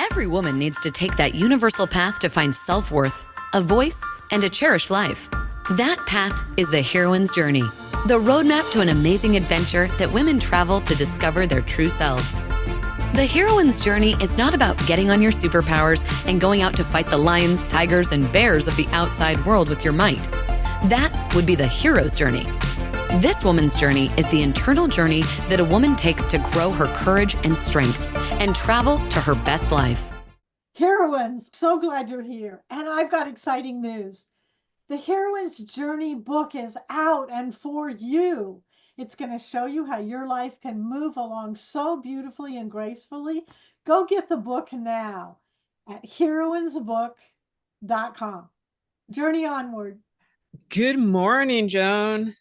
Every woman needs to take that universal path to find self-worth, a voice, and a cherished life. That path is the heroine's journey, the roadmap to an amazing adventure that women travel to discover their true selves. The heroine's journey is not about getting on your superpowers and going out to fight the lions, tigers, and bears of the outside world with your might. That would be the hero's journey. This woman's journey is the internal journey that a woman takes to grow her courage and strength and travel to her best life. Heroines, so glad you're here. And I've got exciting news. The Heroine's Journey book is out and for you. It's going to show you how your life can move along so beautifully and gracefully. Go get the book now at heroinesbook.com. Journey onward. Good morning, Joan.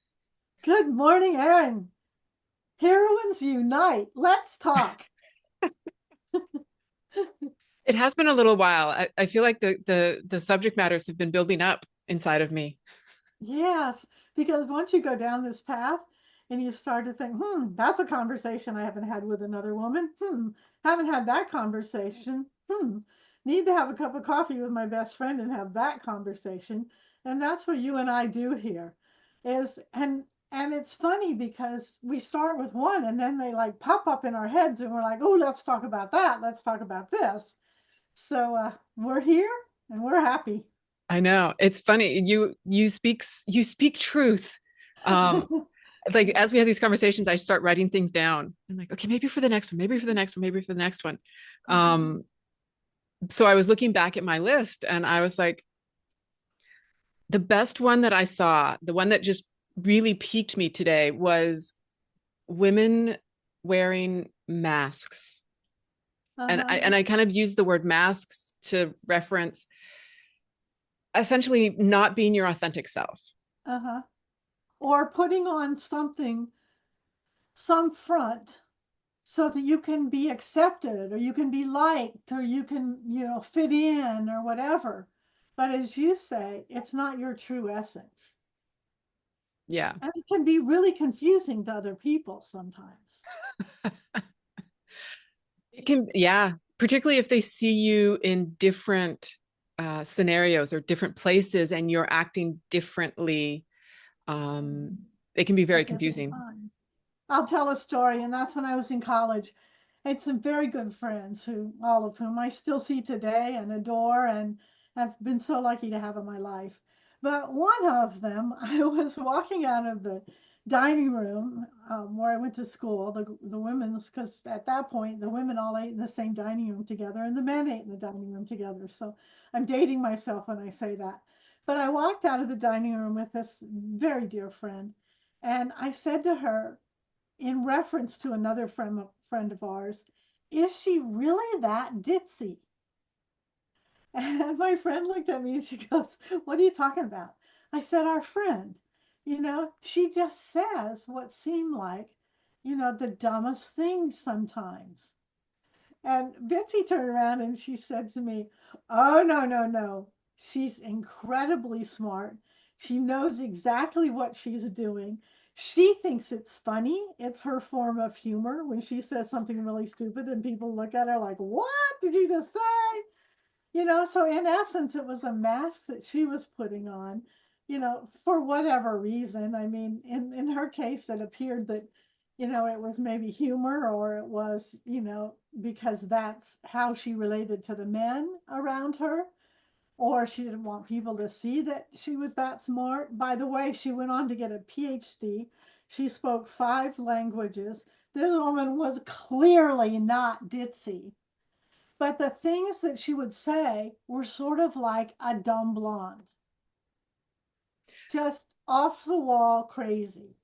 Good morning, Erin. Heroines unite. Let's talk. It has been a little while. I feel like the subject matters have been building up inside of me. Yes, because once you go down this path and you start to think, that's a conversation I haven't had with another woman. Haven't had that conversation. Need to have a cup of coffee with my best friend and have that conversation. And that's what you and I do here. And it's funny because we start with one and then they like pop up in our heads and we're like, oh, let's talk about that. Let's talk about this. So we're here and we're happy. I know. It's funny. You speak truth. Like as we have these conversations, I start writing things down. I'm like, okay, maybe for the next one, maybe for the next one, maybe for the next one. So I was looking back at my list and I was like, the best one that I saw, the one that just really piqued me today was women wearing masks. And I kind of used the word masks to reference essentially not being your authentic self. Or putting on some front so that you can be accepted or you can be liked or you can, fit in or whatever. But as you say, it's not your true essence. Yeah. And it can be really confusing to other people sometimes. It can, yeah, particularly if they see you in different scenarios or different places and you're acting differently. It can be very confusing. I'll tell a story, and that's when I was in college. I had some very good friends all of whom I still see today and adore and have been so lucky to have in my life. But one of them, I was walking out of the dining room where I went to school, the women's, because at that point, the women all ate in the same dining room together and the men ate in the dining room together. So I'm dating myself when I say that. But I walked out of the dining room with this very dear friend, and I said to her, in reference to another friend of ours, is she really that ditzy? And my friend looked at me and she goes, what are you talking about? I said, our friend, she just says what seem like, the dumbest things sometimes. And Betsy turned around and she said to me, oh, no, no, no. She's incredibly smart. She knows exactly what she's doing. She thinks it's funny. It's her form of humor when she says something really stupid and people look at her like, what did you just say? So in essence, it was a mask that she was putting on, for whatever reason. I mean, in her case, it appeared that, it was maybe humor or it was, because that's how she related to the men around her, or she didn't want people to see that she was that smart. By the way, she went on to get a PhD. She spoke 5 languages. This woman was clearly not ditzy. But the things that she would say were sort of like a dumb blonde. Just off the wall crazy.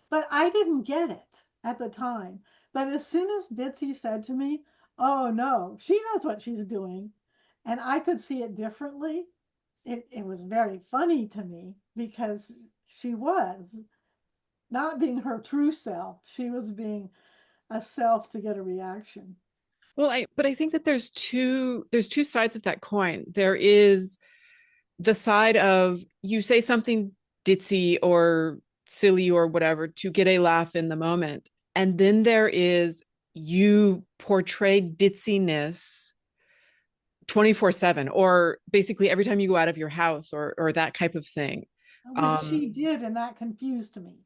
But I didn't get it at the time. But as soon as Bitsy said to me, oh no, she knows what she's doing, and I could see it differently, it was very funny to me because she was not being her true self. She was being a self to get a reaction. Well, but I think that there's two sides of that coin. There is the side of you say something ditzy or silly or whatever to get a laugh in the moment. And then there is you portray ditziness 24/7, or basically every time you go out of your house, or that type of thing. Which she did, and that confused me.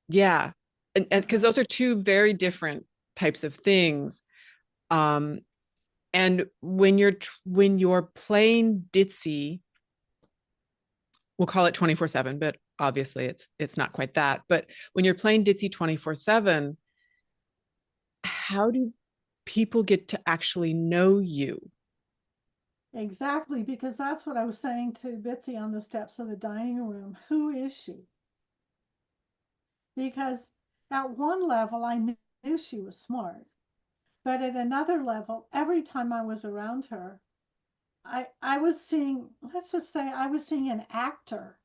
Yeah. And because Uh-huh. those are two very different types of things. Um, and when you're playing ditzy, we'll call it 24/7, but obviously it's not quite that. But when you're playing ditzy 24/7, how do people get to actually know you? Exactly, because that's what I was saying to Bitsy on the steps of the dining room. Who is she? Because at one level, I knew she was smart, but at another level, every time I was around her, I was seeing, let's just say, I was seeing an actor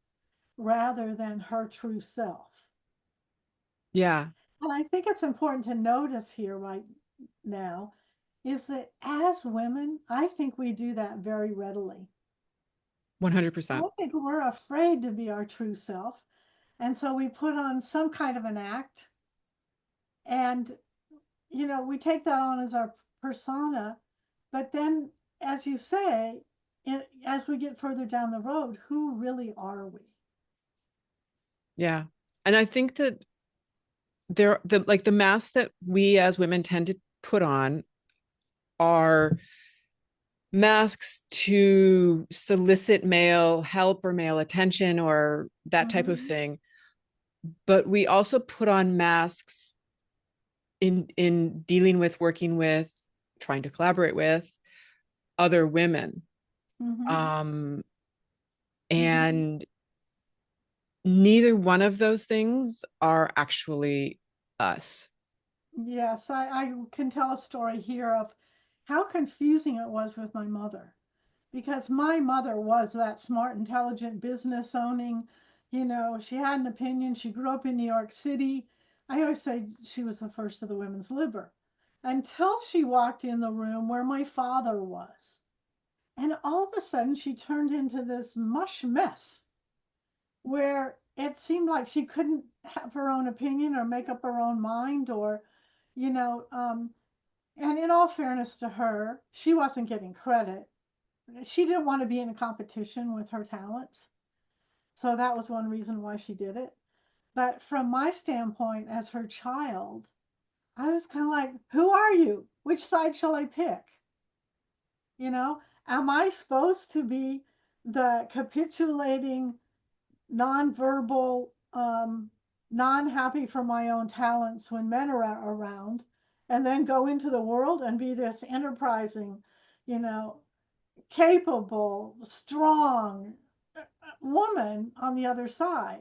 rather than her true self. Yeah, And I think it's important to notice here right now is that as women, I think we do that very readily. I 100%. think we're afraid to be our true self. And so we put on some kind of an act and, we take that on as our persona. But then, as you say, as we get further down the road, who really are we? Yeah. And I think that the masks that we as women tend to put on are masks to solicit male help or male attention or that type of Hmm. thing. But we also put on masks in dealing with, working with, trying to collaborate with other women. Hmm. Um, and neither one of those things are actually us. Yes, I can tell a story here of how confusing it was with my mother. Because my mother was that smart, intelligent business owning, she had an opinion. She grew up in New York City. I always say she was the first of the women's liber until she walked in the room where my father was. And all of a sudden, she turned into this mush mess where it seemed like she couldn't have her own opinion or make up her own mind or, you know, um, and in all fairness to her, she wasn't getting credit. She didn't want to be in a competition with her talents. So that was one reason why she did it. But from my standpoint as her child, I was kind of like, who are you? Which side shall I pick? You know, am I supposed to be the capitulating, nonverbal, non happy for my own talents when men are around, and then go into the world and be this enterprising, you know, capable, strong woman on the other side.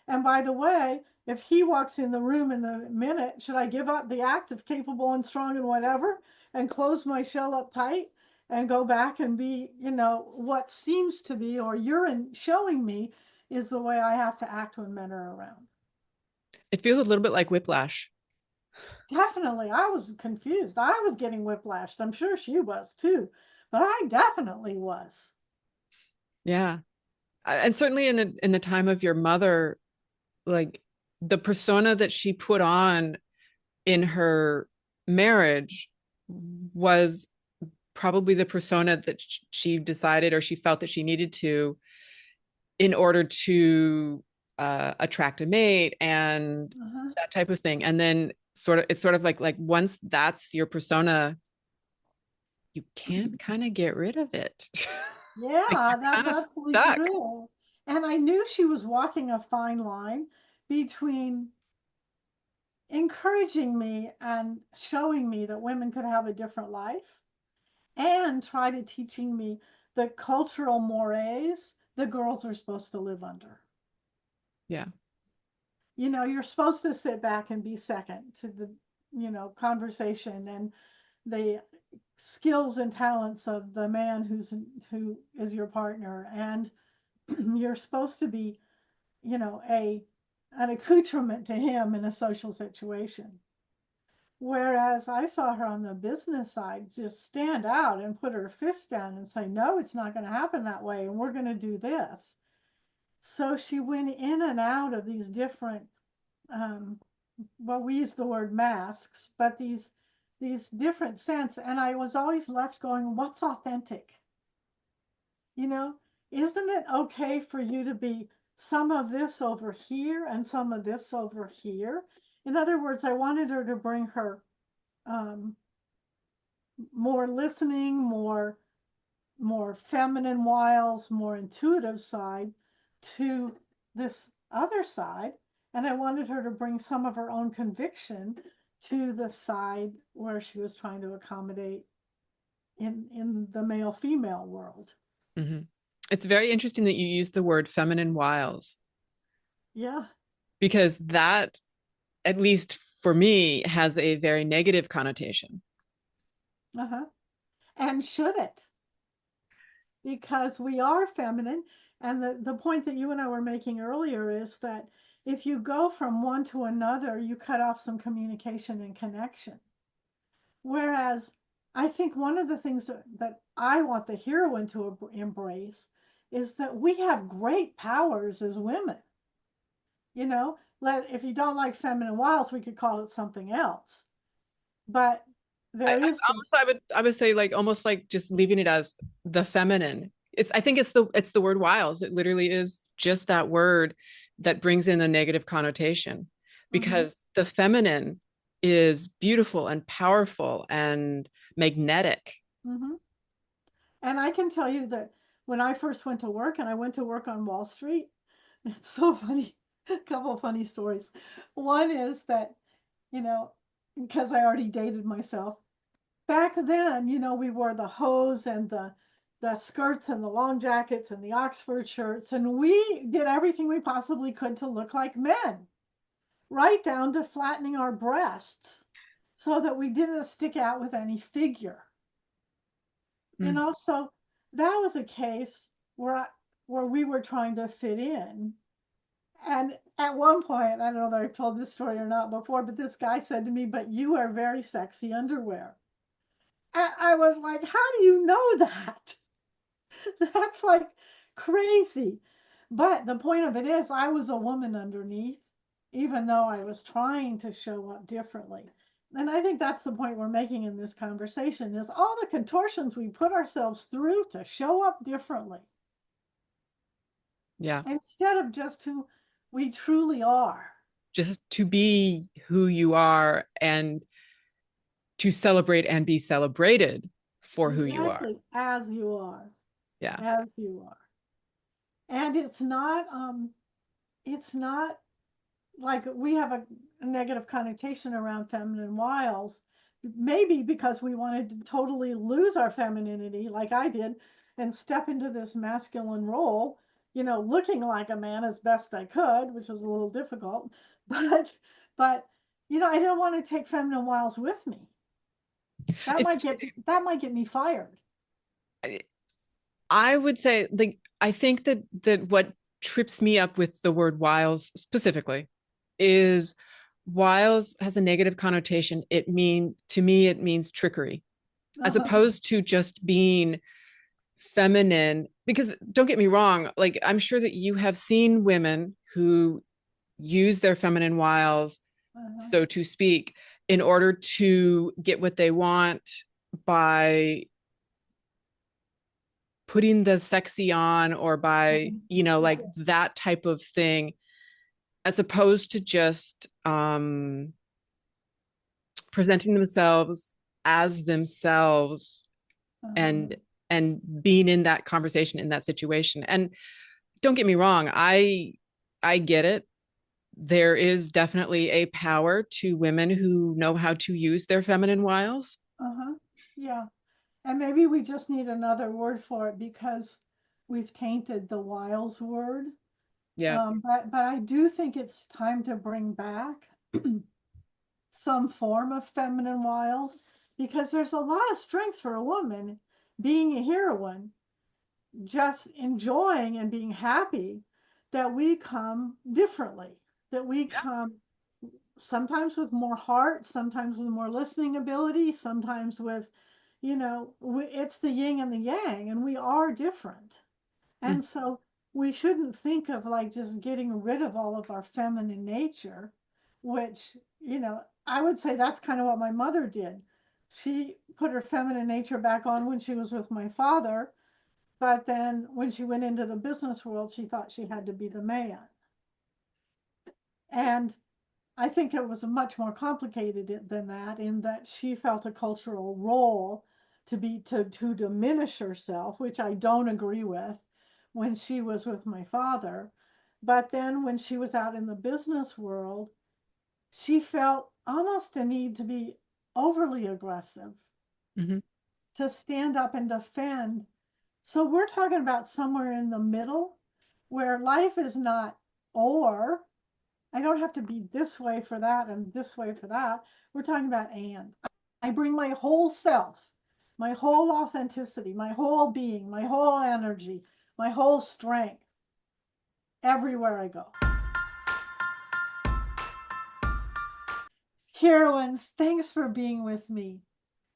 And by the way, if he walks in the room in the minute, should I give up the act of capable and strong and whatever and close my shell up tight and go back and be, what seems to be or you're showing me is the way I have to act when men are around? It feels a little bit like whiplash. Definitely. I was confused. I was getting whiplashed. I'm sure she was too, but I definitely was. Yeah. And certainly in the time of your mother, like the persona that she put on in her marriage was probably the persona that she decided or she felt that she needed to in order to attract a mate and Uh-huh. that type of thing. And then it's sort of like once that's your persona, you can't kind of get rid of it. Like Yeah, you're that's kind of absolutely stuck. true. And I knew she was walking a fine line between encouraging me and showing me that women could have a different life and try to teaching me the cultural mores the girls are supposed to live under. Yeah. You're supposed to sit back and be second to the, conversation and the skills and talents of the man who is your partner, and you're supposed to be, a an accoutrement to him in a social situation. Whereas I saw her on the business side just stand out and put her fist down and say, no, it's not going to happen that way, and we're going to do this. So she went in and out of these different, um, well, we use the word masks, but these different scents, and I was always left going, what's authentic? You know, isn't it okay for you to be some of this over here and some of this over here? In other words, I wanted her to bring her um, more listening, more feminine wiles, more intuitive side to this other side. And I wanted her to bring some of her own conviction to the side where she was trying to accommodate in the male female world. Mm-hmm. It's very interesting that you use the word feminine wiles, Yeah. because that, at least for me, has a very negative connotation. Uh-huh. And should it? Because we are feminine. And the point that you and I were making earlier is that if you go from one to another, you cut off some communication and connection. Whereas I think one of the things that I want the heroine to embrace is that we have great powers as women. You know, if you don't like feminine wiles, we could call it something else. But I, there I is this. almost I would say like almost like just leaving it as the feminine. I think it's the word wiles. It literally is just that word that brings in a negative connotation, Mhm, because the feminine is beautiful and powerful and magnetic. mhm. And I can tell you that when I first went to work, and I went to work on Wall Street, it's so funny. A couple of funny stories. One is that, you know, because I already dated myself, back then, we wore the hose and the skirts and the long jackets and the Oxford shirts, and we did everything we possibly could to look like men, right down to flattening our breasts so that we didn't stick out with any figure. Mm. So that was a case where we were trying to fit in. And at one point, I don't know that I've told this story or not before, but this guy said to me, "But you wear very sexy underwear." And I was like, "How do you know that?" That's like crazy. But the point of it is, I was a woman underneath, even though I was trying to show up differently. And I think that's the point we're making in this conversation is all the contortions we put ourselves through to show up differently Yeah. instead of just who we truly are. Just to be who you are and to celebrate and be celebrated for who you are. Exactly, as you are, Yeah. as you are. And it's not like we have a negative connotation around feminine wiles, maybe because we wanted to totally lose our femininity, like I did, and step into this masculine role, looking like a man as best I could, which was a little difficult. But I didn't want to take feminine wiles with me. That It's, might get that might get me fired. I would say, like, I think that what trips me up with the word wiles specifically is wiles has a negative connotation. To me, it means trickery, as Uh-huh. opposed to just being feminine. Because don't get me wrong, like, I'm sure that you have seen women who use their feminine wiles, Uh-huh. so to speak, in order to get what they want by putting the sexy on, or by, Mhm. like Yeah. that type of thing, as opposed to just presenting themselves as themselves, Uh-huh. and being in that conversation, in that situation. And don't get me wrong, I get it. There is definitely a power to women who know how to use their feminine wiles. Uh-huh. Yeah. And maybe we just need another word for it because we've tainted the wiles word. Yeah. But I do think it's time to bring back some form of feminine wiles because there's a lot of strength for a woman being a heroine, just enjoying and being happy that we come differently, that we come sometimes with more heart, sometimes with more listening ability, sometimes with, it's the yin and the yang, and we are different. Mm. And so we shouldn't think of like just getting rid of all of our feminine nature, which, I would say that's kind of what my mother did. She put her feminine nature back on when she was with my father, But then when she went into the business world, she thought she had to be the man. And I think it was much more complicated than that, in that she felt a cultural role to diminish herself, which I don't agree with, when she was with my father. But then when she was out in the business world, she felt almost a need to be overly aggressive, Mhm. to stand up and defend. So we're talking about somewhere in the middle, where life is not or. I don't have to be this way for that and this way for that. We're talking about and. I bring my whole self, my whole authenticity, my whole being, my whole energy, my whole strength everywhere I go. Heroines, thanks for being with me.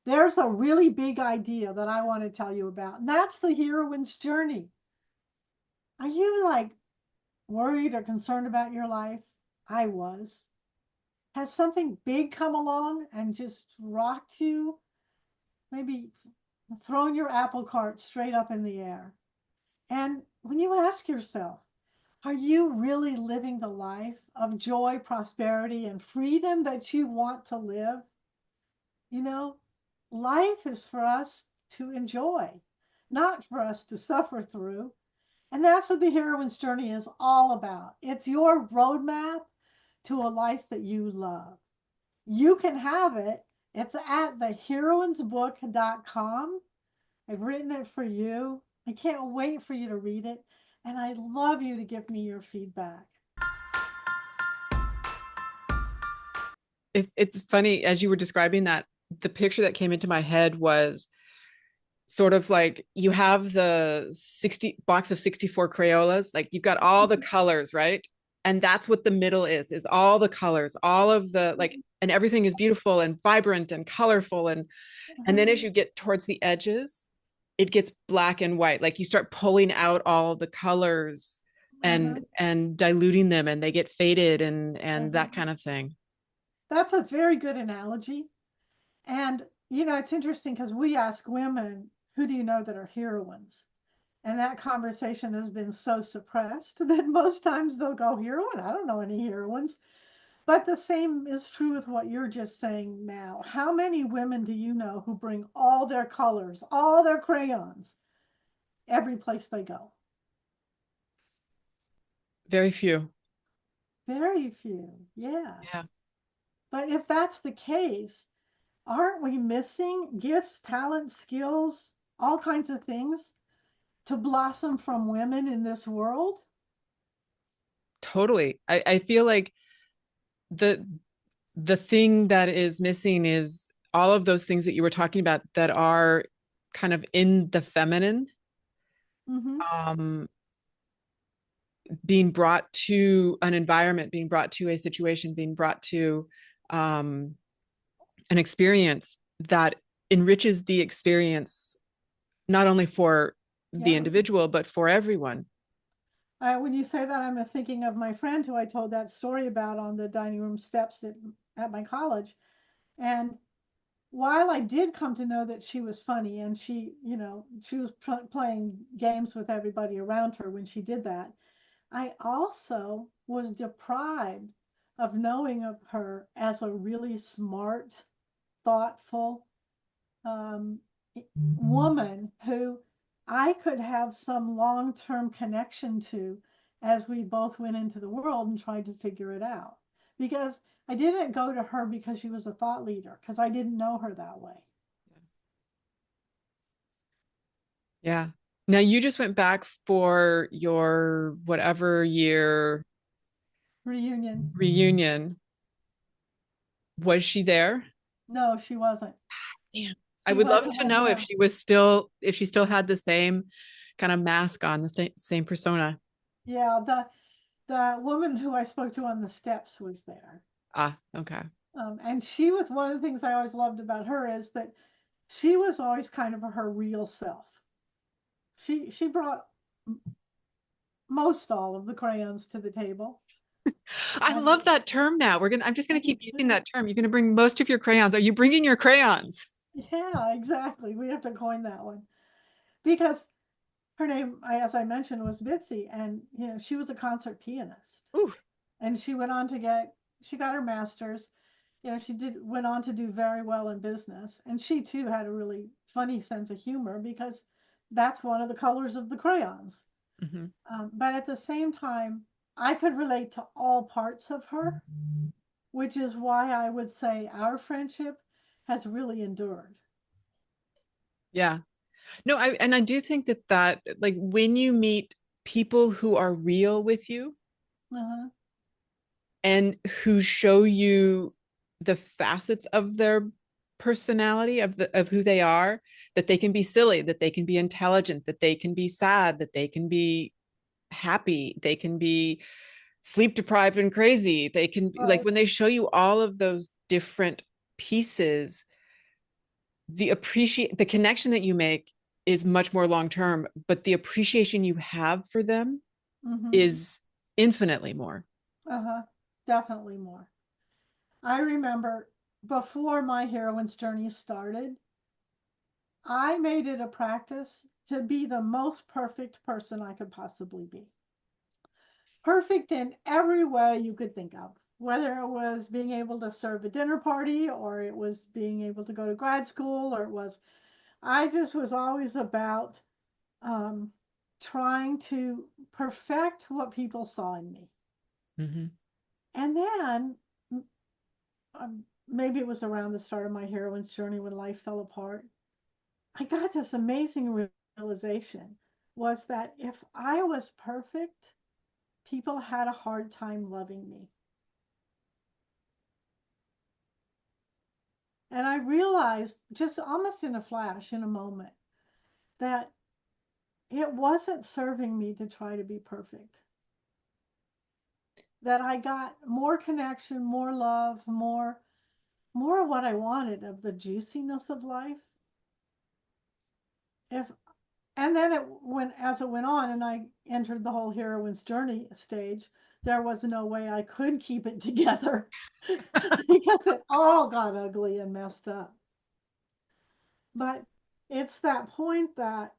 There's a really big idea that I want to tell you about, and that's the heroine's journey. Are you like worried or concerned about your life? I was. Has something big come along and just rocked you? Maybe thrown your apple cart straight up in the air. And when you ask yourself, are you really living the life of joy, prosperity, and freedom that you want to live? You know, life is for us to enjoy, not for us to suffer through. And that's what the heroine's journey is all about. It's your roadmap to a life that you love. You can have it. It's at theheroinesbook.com. I've written it for you. I can't wait for you to read it. And I'd love you to give me your feedback. It's funny, as you were describing that, the picture that came into my head was sort of like you have the 60 box of 64 Crayolas, like you've got all the colors, right? And that's what the middle is all the colors, all of the like, and everything is beautiful and vibrant and colorful. And then as you get towards the edges, it gets black and white. Like you start pulling out all the colors Uh-huh. and diluting them, and they get faded and Uh-huh. that kind of thing. That's a very good analogy. And, it's interesting because we ask women, who do you know that are heroines? And that conversation has been so suppressed that most times they'll go, heroine? I don't know any heroines. But the same is true with what you're just saying now. How many women do you know who bring all their colors, all their crayons, every place they go? Very few. Very few. Yeah. Yeah. But if that's the case, aren't we missing gifts, talents, skills, all kinds of things to blossom from women in this world? Totally. I feel like the the thing that is missing is all of those things that you were talking about that are kind of in the feminine, Mm-hmm. um, being brought to an environment, being brought to a situation, being brought to um, an experience that enriches the experience, not only for the Yeah. individual, but for everyone. When you say that, I'm thinking of my friend who I told that story about on the dining room steps at my college. And while I did come to know that she was funny and she was playing games with everybody around her when she did that, I also was deprived of knowing of her as a really smart, thoughtful um, woman who I could have some long term connection to as we both went into the world and tried to figure it out. Because I didn't go to her because she was a thought leader, because I didn't know her that way. Yeah. Now you just went back for your whatever year Reunion. reunion. Was she there? No, she wasn't. Damn. I She would love wasn't to with know them. if she still had the same kind of mask on, the same persona. Yeah, the woman who I spoke to on the steps was there. Ah, okay. And she was one of the things I always loved about her is that she was always kind of her real self. She brought most all of the crayons to the table. I And love that term now. I'm just gonna keep using that term. You're gonna bring most of your crayons. Are you bringing your crayons? yeah, exactly. We have to coin that one because her name, as I mentioned, was Bitsy, and she was a concert pianist, Ooh. and she went on to she got her master's. She went on to do very well in business, and she too had a really funny sense of humor because that's one of the colors of the crayons. Mm-hmm. But at the same time, I could relate to all parts of her, which is why I would say our friendship has really endured. Yeah. No, I do think that like when you meet people who are real with you Uh-huh. and who show you the facets of their personality of who they are, that they can be silly, that they can be intelligent, that they can be sad, that they can be happy, they can be sleep deprived and crazy, they can be like Right. when they show you all of those different pieces, the connection that you make is much more long term, but the appreciation you have for them Mm-hmm. is infinitely more. Uh-huh. Definitely more. I remember before my heroine's journey started, I made it a practice to be the most perfect person I could possibly be. Perfect in every way you could think of, whether it was being able to serve a dinner party or it was being able to go to grad school or I just was always about um, trying to perfect what people saw in me. Mm-hmm. And then maybe it was around the start of my heroine's journey when life fell apart. I got this amazing realization was that if I was perfect, people had a hard time loving me. And I realized just almost in a flash, in a moment, that it wasn't serving me to try to be perfect. That I got more connection, more love, more of what I wanted of the juiciness of life. If and then as it went on and I entered the whole heroine's journey stage, there was no way I could keep it together because it all got ugly and messed up. But it's that point that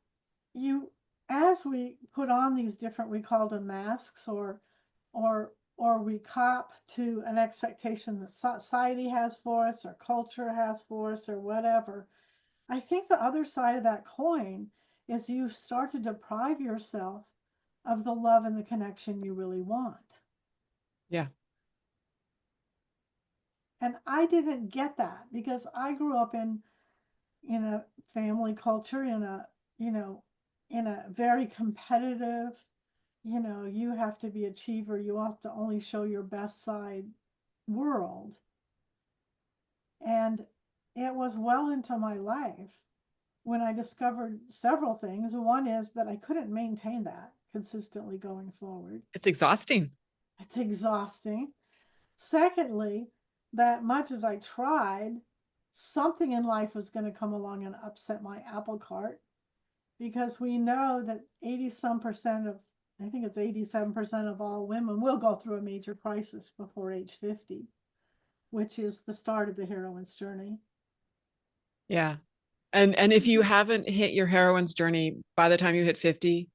you as we put on these different, we call them masks, or we cop to an expectation that society has for us or culture has for us or whatever. I think the other side of that coin is you start to deprive yourself of the love and the connection you really want. Yeah. And I didn't get that because I grew up in a family culture, you know in a very competitive, you have to be achiever, you have to only show your best side world. And it was well into my life when I discovered several things. One is that I couldn't maintain that consistently going forward. It's exhausting. It's exhausting. Secondly, that much as I tried, something in life was going to come along and upset my apple cart because we know that 80 some percent of, I think it's 87% of all women will go through a major crisis before age 50, which is the start of the heroine's journey. Yeah. And if you haven't hit your heroine's journey by the time you hit 50,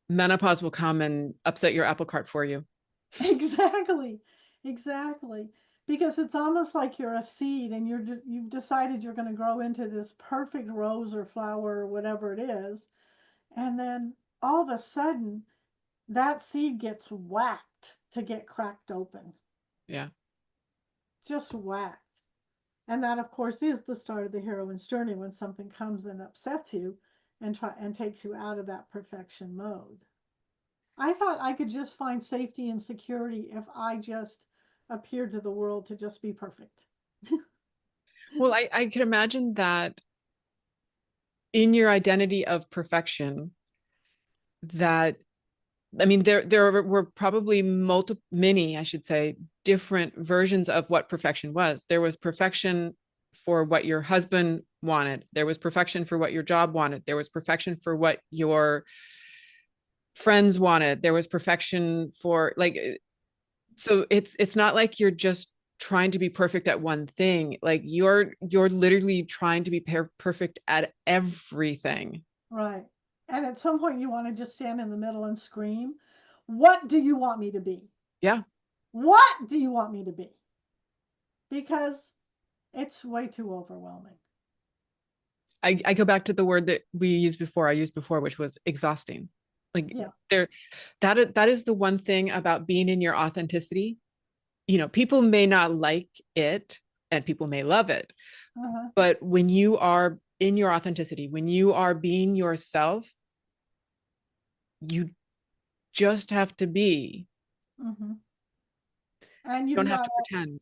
menopause will come and upset your apple cart for you. Exactly. Exactly. Because it's almost like you're a seed and you've decided you're going to grow into this perfect rose or flower or whatever it is. And then all of a sudden, that seed gets whacked to get cracked open. Yeah. Just whacked. And that, of course, is the start of the heroine's journey when something comes and upsets you and takes you out of that perfection mode. I thought I could just find safety and security if I just appeared to the world to just be perfect. Well, I can imagine that in your identity of perfection, that I mean, there were probably many, I should say, different versions of what perfection was. There was perfection for what your husband wanted. There was perfection for what your job wanted. There was perfection for what your friends wanted. There was perfection for like, so it's not like you're just trying to be perfect at one thing. Like you're literally trying to be perfect at everything. Right. And at some point, you want to just stand in the middle and scream, "What do you want me to be? Yeah. What do you want me to be?" Because it's way too overwhelming. I go back to the word that I used before, which was exhausting. Like Yeah. there, that is the one thing about being in your authenticity. You know, people may not like it and people may love it, Uh-huh. but when you are in your authenticity, when you are being yourself, you just have to be. Mm-hmm. And You you've don't have got to pretend.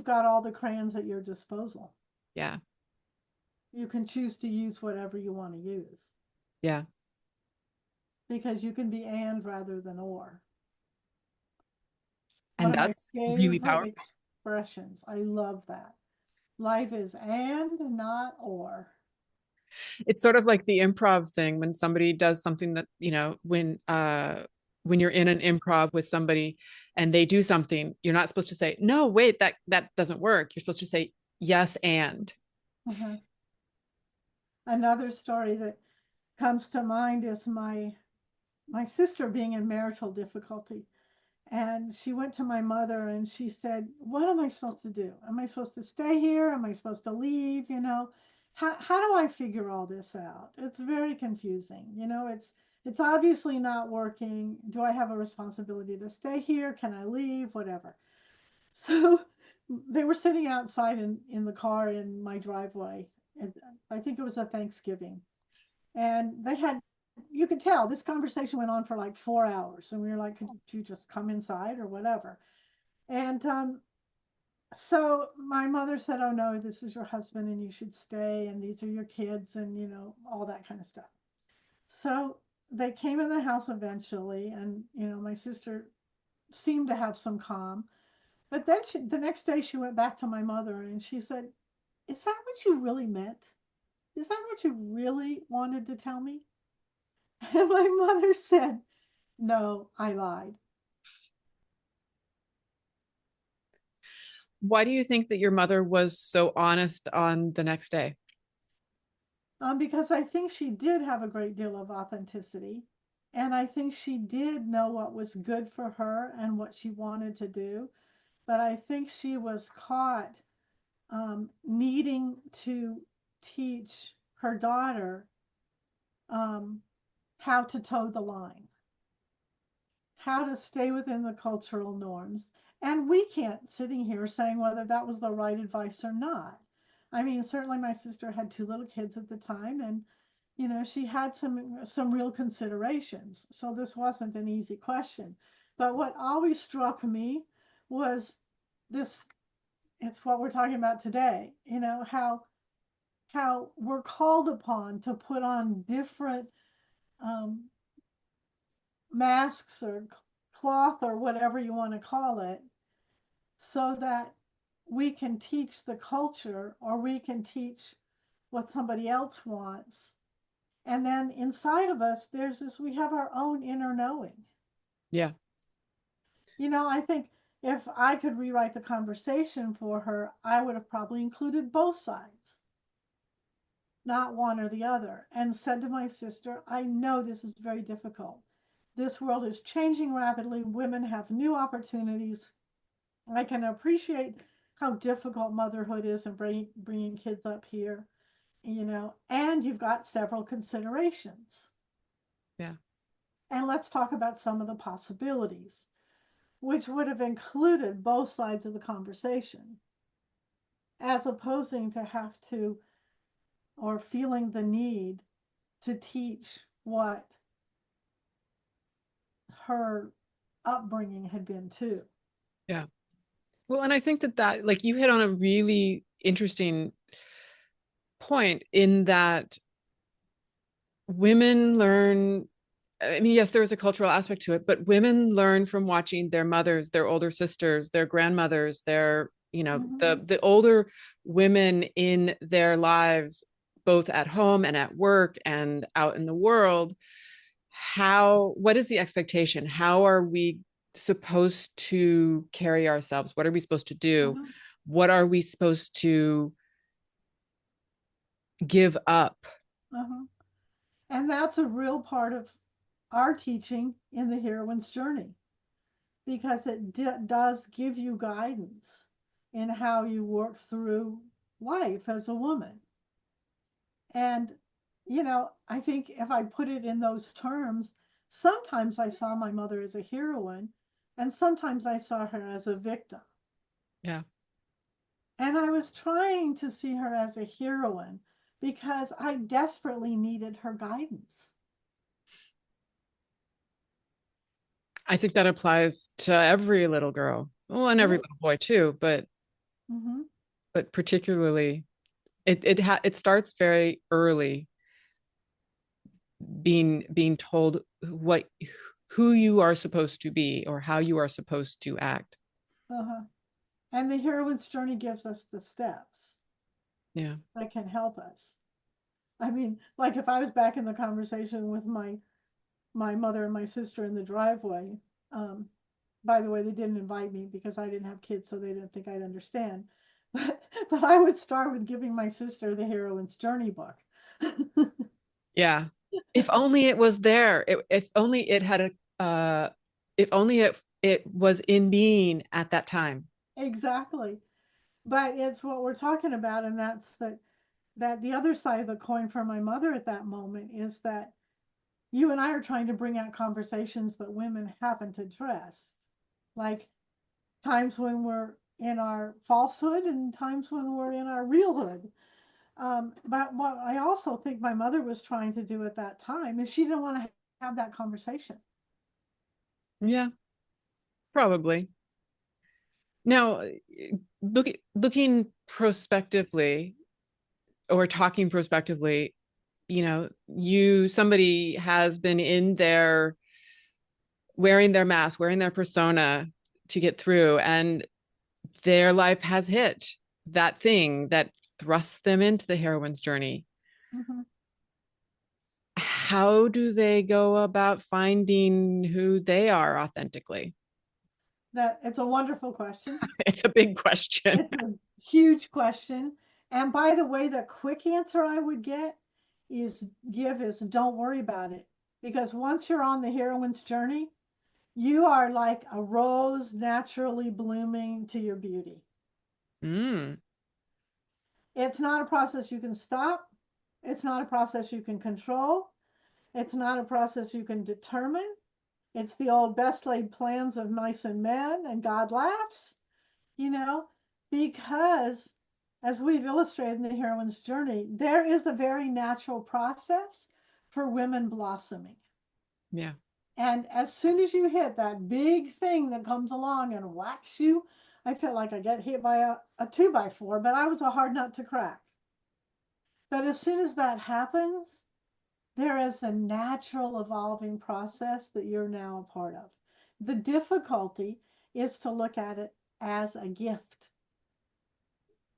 all the crayons at your disposal. Yeah. You can choose to use whatever you want to use Yeah. because you can be and rather than or. One And of my that's really favorite powerful. expressions. I love that. Life is and not or. It's sort of like the improv thing when somebody does something that, you know, when you're in an improv with somebody and they do something, you're not supposed to say, "No, wait, that doesn't work." You're supposed to say, "Yes, and." Uh-huh. Another story that comes to mind is my sister being in marital difficulty. And she went to my mother and she said, "What am I supposed to do? Am I supposed to stay here? Am I supposed to leave? How do I figure all this out? It's very confusing. It's obviously not working. Do I have a responsibility to stay here? Can I leave? Whatever." So they were sitting outside in the car in my driveway. And I think it was a Thanksgiving. And you could tell this conversation went on for like 4 hours. And we were like, "Could you just come inside or whatever?" And so my mother said, "Oh no, this is your husband and you should stay. And these are your kids and, all that kind of stuff." So they came in the house eventually. And, my sister seemed to have some calm. But then the next day she went back to my mother and she said, "Is that what you really meant? Is that what you really wanted to tell me?" And my mother said, "No, I lied." Why do you think that your mother was so honest on the next day? Because I think she did have a great deal of authenticity. And I think she did know what was good for her and what she wanted to do. But I think she was caught needing to teach her daughter um, how to toe the line, how to stay within the cultural norms. And we can't sitting here saying whether that was the right advice or not. I mean, certainly my sister had two little kids at the time, and she had some real considerations. So this wasn't an easy question. But what always struck me was this. It's what we're talking about today. How we're called upon to put on different um, masks or cloth or whatever you want to call it, so that we can teach the culture or we can teach what somebody else wants. And then inside of us, we have our own inner knowing. Yeah. I think if I could rewrite the conversation for her, I would have probably included both sides, not one or the other, and said to my sister, "I know this is very difficult. This world is changing rapidly. Women have new opportunities. I can appreciate how difficult motherhood is and bringing kids up here, and you've got several considerations. Yeah. And let's talk about some of the possibilities," which would have included both sides of the conversation, as opposing to have to or feeling the need to teach what her upbringing had been too. Yeah. Well, and I think that like you hit on a really interesting point in that women learn. I mean, yes, there is a cultural aspect to it, but women learn from watching their mothers, their older sisters, their grandmothers, Mm-hmm. the older women in their lives, both at home and at work and out in the world. What is the expectation? How are we supposed to carry ourselves? What are we supposed to do? Mm-hmm. What are we supposed to give up? Uh-huh. And that's a real part of our teaching in the heroine's journey, because it does give you guidance in how you work through life as a woman. And, I think if I put it in those terms, sometimes I saw my mother as a heroine, and sometimes I saw her as a victim. Yeah. And I was trying to see her as a heroine because I desperately needed her guidance. I think that applies to every little girl. Well, and every Yeah. little boy too, Mm-hmm. but particularly it starts very early, being told what who you are supposed to be or how you are supposed to act. Uh-huh. And the heroine's journey gives us the steps Yeah. that can help us. I mean, like if I was back in the conversation with my mother and my sister in the driveway, um, by the way, they didn't invite me because I didn't have kids, so they didn't think I'd understand. But I would start with giving my sister the heroine's journey book. Yeah. If only it was there. If only it had a if only it was in being at that time. Exactly. But it's what we're talking about, and that the other side of the coin for my mother at that moment is that you and I are trying to bring out conversations that women haven't addressed, like times when we're in our falsehood and times when we're in our realhood. But what I also think my mother was trying to do at that time is she didn't want to have that conversation. Yeah, probably. Now, looking prospectively or talking prospectively, somebody has been in there wearing their mask, wearing their persona to get through, and their life has hit that thing that thrusts them into the heroine's journey. Mm-hmm. How do they go about finding who they are authentically? That it's a wonderful question. It's a big question. It's a huge question. And by the way, the quick answer I would is don't worry about it. Because once you're on the heroine's journey, you are like a rose naturally blooming to your beauty. Mm, It's not a process you can stop. It's not a process you can control. It's not a process you can determine. It's the old best laid plans of mice and men, and God laughs, you know, because as we've illustrated in the heroine's journey, there is a very natural process for women blossoming. yeah. And as soon as you hit that big thing that comes along and whacks you, I feel like I get hit by a 2x4, but I was a hard nut to crack. But as soon as that happens, there is a natural evolving process that you're now a part of. The difficulty is to look at it as a gift.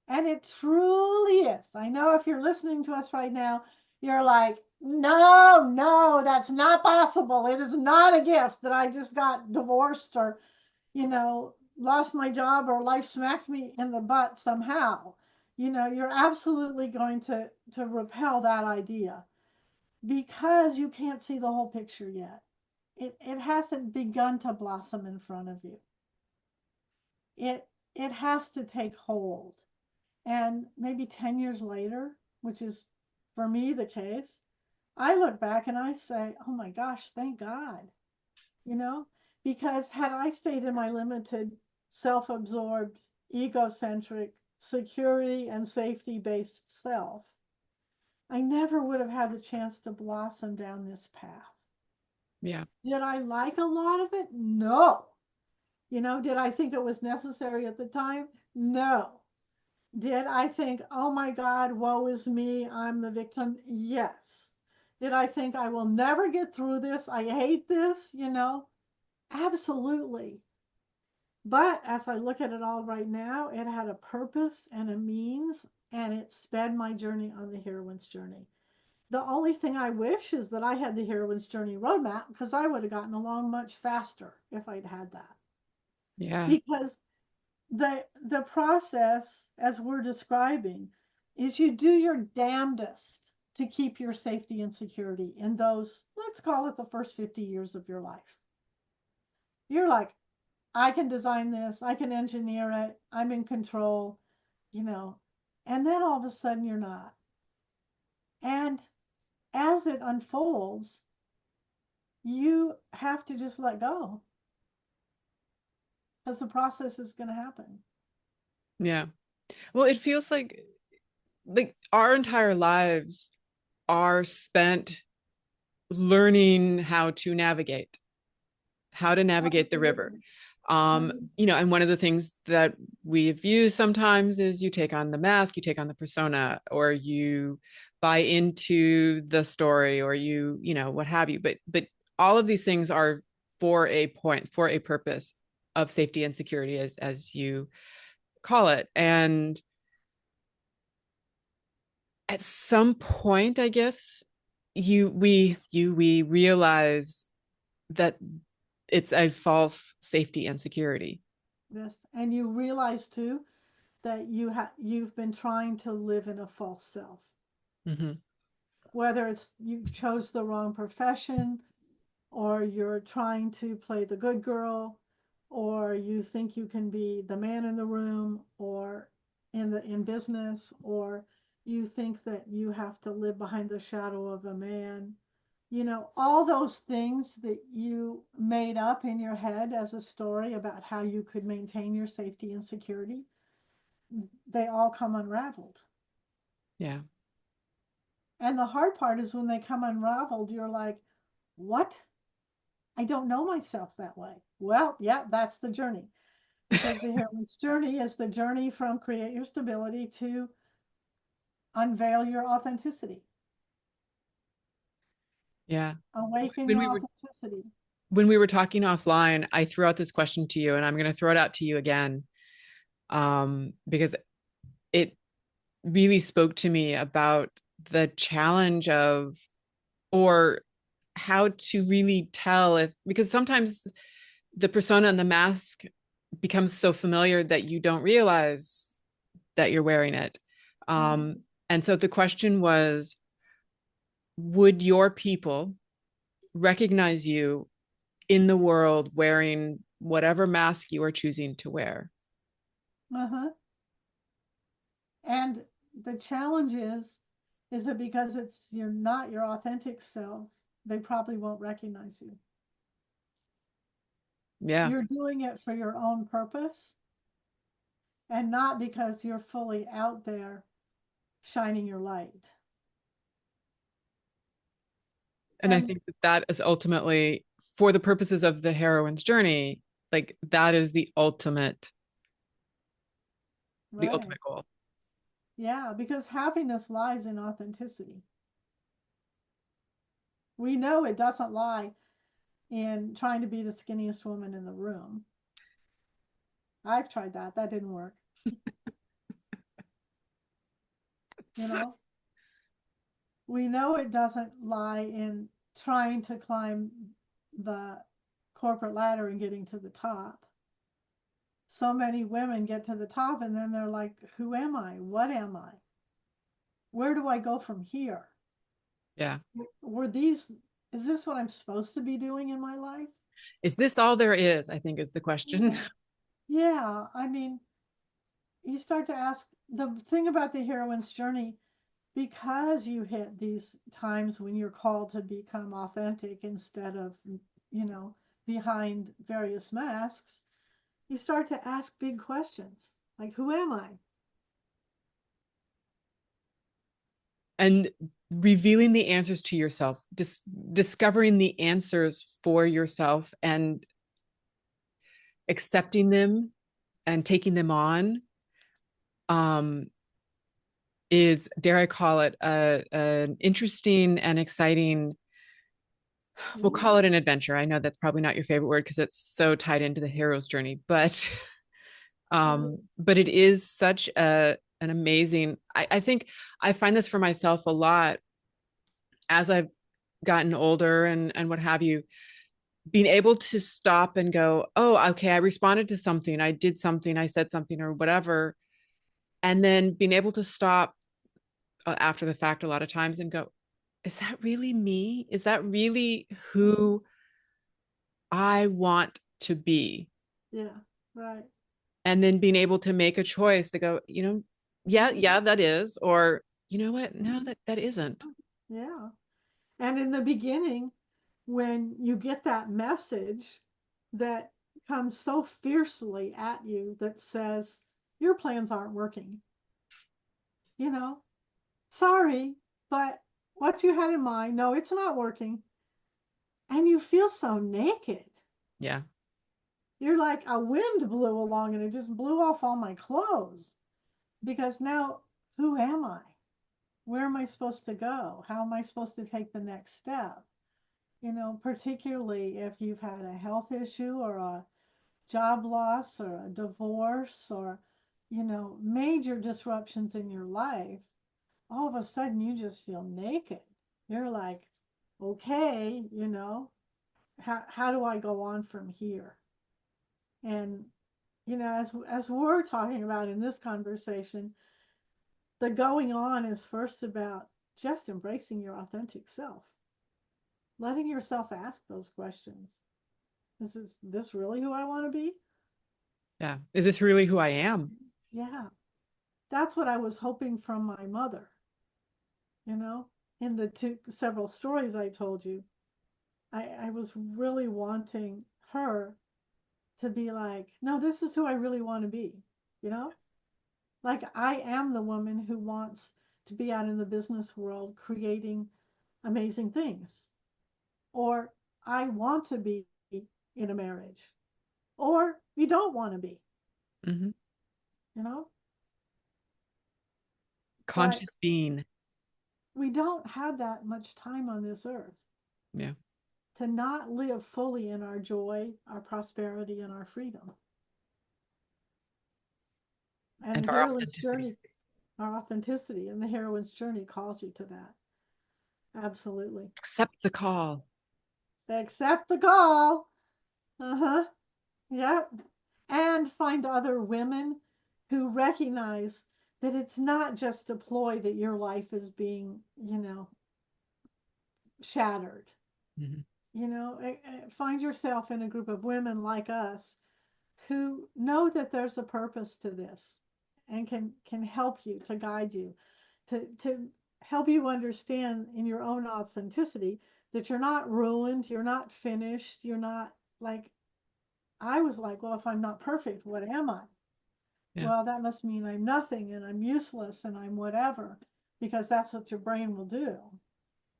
And it truly is. I know if you're listening to us right now, you're like, no, no, that's not possible. It is not a gift that I just got divorced or, lost my job or life smacked me in the butt somehow. You're absolutely going to repel that idea because you can't see the whole picture yet. It hasn't begun to blossom in front of you. It has to take hold. And maybe 10 years later, which is for me the case, I look back and I say, oh my gosh, thank God, you know, because had I stayed in my limited, self absorbed, egocentric, security and safety based self, I never would have had the chance to blossom down this path. Yeah. Did I like a lot of it? No. Did I think it was necessary at the time? No. Did I think, oh my God, woe is me, I'm the victim? Yes. Did I think I will never get through this? I hate this, Absolutely. But as I look at it all right now, it had a purpose and a means, and it sped my journey on the heroine's journey. The only thing I wish is that I had the heroine's journey roadmap because I would have gotten along much faster if I'd had that. Yeah. Because the process as we're describing is you do your damnedest to keep your safety and security in those, let's call it the first 50 years of your life. You're like, I can design this, I can engineer it, I'm in control, you know, and then all of a sudden you're not. And as it unfolds, you have to just let go because the process is going to happen. Yeah. Well, it feels like our entire lives are spent learning how to navigate the river. Absolutely. Mhm. And one of the things that we've used sometimes is you take on the mask, you take on the persona, or you buy into the story, or what have you. But all of these things are for a point, for a purpose of safety and security, as you call it. And at some point, I guess we realize that it's a false safety and security. Yes, and you realize too that you've been trying to live in a false self. Mm-hmm. Whether it's you chose the wrong profession, or you're trying to play the good girl, or you think you can be the man in the room, or in business, or you think that you have to live behind the shadow of a man. All those things that you made up in your head as a story about how you could maintain your safety and security, they all come unraveled. Yeah. And the hard part is when they come unraveled, you're like, what? I don't know myself that way. Well, yeah, that's the journey. Because the heroine's journey is the journey from create your stability to unveil your authenticity, Yeah. awaken When your we were authenticity. when we were talking offline, I threw out this question to you, and I'm going to throw it out to you again, because it really spoke to me about the challenge of, or how to really tell if, because sometimes the persona and the mask becomes so familiar that you don't realize that you're wearing it. Mhm. And so the question was, would your people recognize you in the world wearing whatever mask you are choosing to wear? Uh-huh. And the challenge is that because you're not your authentic self, they probably won't recognize you. Yeah. You're doing it for your own purpose and not because you're fully out there shining your light. And I And think that that is ultimately, for the purposes of the heroine's journey, like that is the right. ultimate goal. Yeah, because happiness lies in authenticity. We know it doesn't lie in trying to be the skinniest woman in the room. I've tried that. That didn't work. You know, we know it doesn't lie in trying to climb the corporate ladder and getting to the top. So many women get to the top and then they're like, who am I? What am I? Where do I go from here? Yeah. Were these, is this what I'm supposed to be doing in my life? Is this all there is? I think is the question. Yeah. Yeah. I mean, you start to ask the thing about the heroine's journey, because you hit these times when you're called to become authentic instead of, you know, behind various masks, you start to ask big questions like, who am I? And revealing the answers to yourself, discovering the answers for yourself and accepting them and taking them on, um, is, dare I call it, an interesting and exciting, we'll call Yeah. it an adventure. I know that's probably not your favorite word because it's so tied into the hero's journey, but it is such an amazing, I think I find this for myself a lot as I've gotten older and what have you, being able to stop and go, oh, okay, I responded to something, I did something, I said something or whatever, and then being able to stop after the fact a lot of times and go, is that really me? Is that really who I want to be? Yeah, right. And then being able to make a choice to go, yeah, that is, or you know what? No, that isn't. Yeah. And in the beginning, when you get that message that comes so fiercely at you that says, your plans aren't working, you know, sorry, but what you had in mind, no, it's not working. And you feel so naked. Yeah. You're like a wind blew along and it just blew off all my clothes. Because now, who am I? Where am I supposed to go? How am I supposed to take the next step? Particularly if you've had a health issue or a job loss or a divorce or, major disruptions in your life, all of a sudden you just feel naked. You're like, okay, how do I go on from here? And, as we're talking about in this conversation, the going on is first about just embracing your authentic self, letting yourself ask those questions. Is this really who I want to be? Yeah. Is this really who I am? Yeah, that's what I was hoping from my mother. You know, in the several stories I told you, I was really wanting her to be like, no, this is who I really want to be. You know, like I am the woman who wants to be out in the business world creating amazing things, or I want to be in a marriage, or you don't want to be, Mm-hmm. you know, but Conscious being. we don't have that much time on this earth Yeah. to not live fully in our joy, our prosperity, and our freedom. And And the our heroine's authenticity. journey, our authenticity, and the heroine's journey calls you to that. Absolutely. Accept the call. Accept the call. Uh-huh. Yep. And find other women who recognize that it's not just a ploy that your life is being, shattered. Mm-hmm. Find yourself in a group of women like us who know that there's a purpose to this and can help you, to guide you, to help you understand in your own authenticity that you're not ruined, you're not finished, you're not like I was like, well, if I'm not perfect, what am I? Yeah. Well, that must mean I'm nothing and I'm useless and I'm whatever, because that's what your brain will do.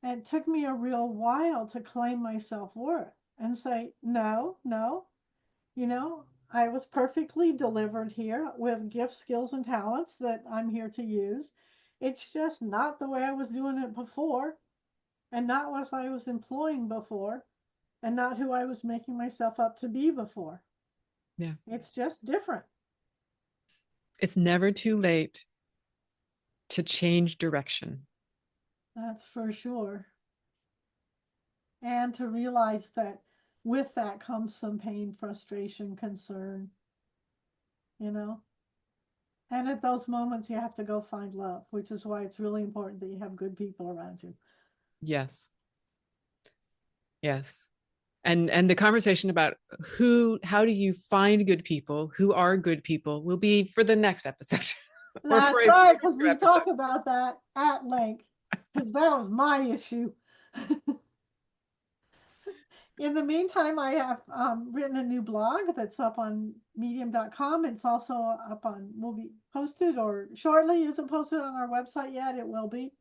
And it took me a real while to claim my self-worth and say, no, no, I was perfectly delivered here with gifts, skills, and talents that I'm here to use. It's just not the way I was doing it before, and not what I was employing before, and not who I was making myself up to be before. Yeah. It's just different. It's never too late to change direction. That's for sure. And to realize that with that comes some pain, frustration, concern, you know? And at those moments, you have to go find love, which is why it's really important that you have good people around you. Yes. Yes. And the conversation about how do you find good people, who are good people, will be for the next episode. Or for That's a right, because future we episode. talk about that at length, because that was my issue. In the meantime, I have written a new blog that's up on medium.com. It's also will be posted, or shortly. Isn't posted on our website yet. It will be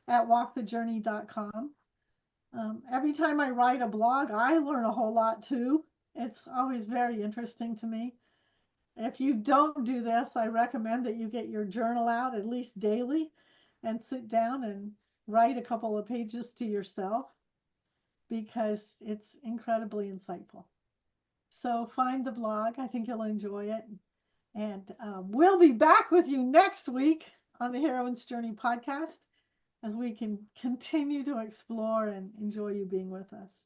at walkthejourney.com. Every time I write a blog, I learn a whole lot too. It's always very interesting to me. If you don't do this, I recommend that you get your journal out at least daily and sit down and write a couple of pages to yourself, because it's incredibly insightful. So find the blog. I think you'll enjoy it. And we'll be back with you next week on the Heroine's Journey podcast as we can continue to explore and enjoy you being with us.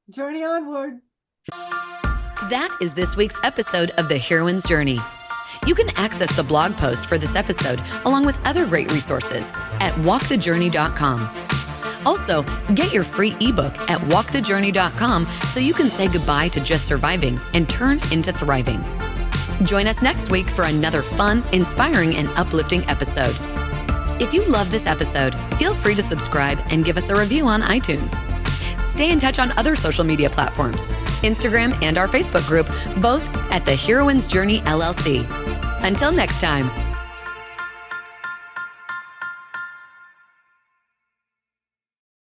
Journey onward. That is this week's episode of The Heroine's Journey. You can access the blog post for this episode along with other great resources at walkthejourney.com. Also, get your free ebook at walkthejourney.com so you can say goodbye to just surviving and turn into thriving. Join us next week for another fun, inspiring, and uplifting episode. If you love this episode, feel free to subscribe and give us a review on iTunes. Stay in touch on other social media platforms, Instagram and our Facebook group, both at The Heroine's Journey LLC. Until next time.